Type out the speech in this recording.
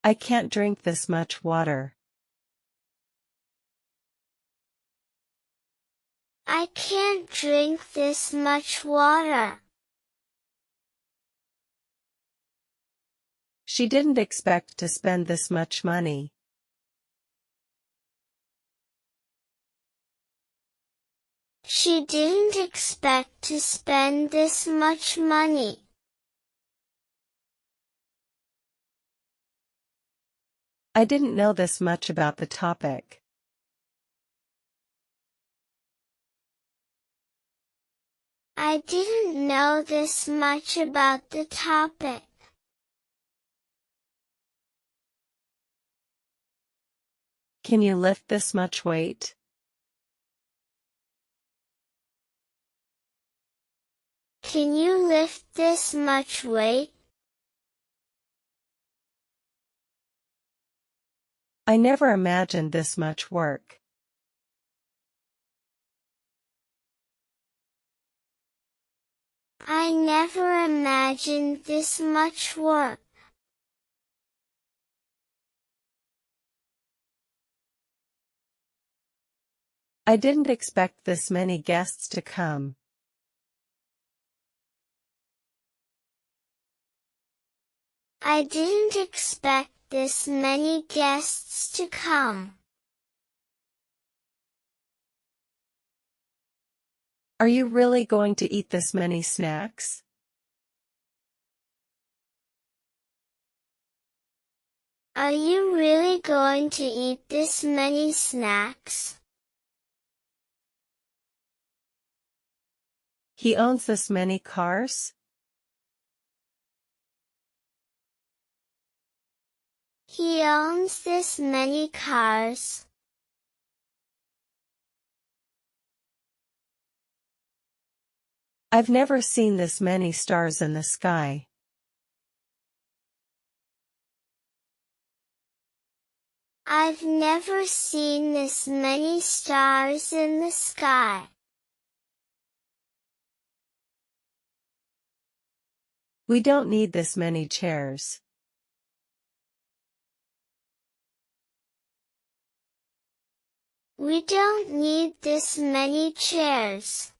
I can't drink this much water. I can't drink this much water. She didn't expect to spend this much money. She didn't expect to spend this much money. I didn't know this much about the topic. I didn't know this much about the topic. Can you lift this much weight? Can you lift this much weight? I never imagined this much work. I never imagined this much work. I didn't expect this many guests to come. I didn't expect this many guests to come. Are you really going to eat this many snacks? Are you really going to eat this many snacks? He owns this many cars? He owns this many cars. I've never seen this many stars in the sky. I've never seen this many stars in the sky. We don't need this many chairs. We don't need this many chairs.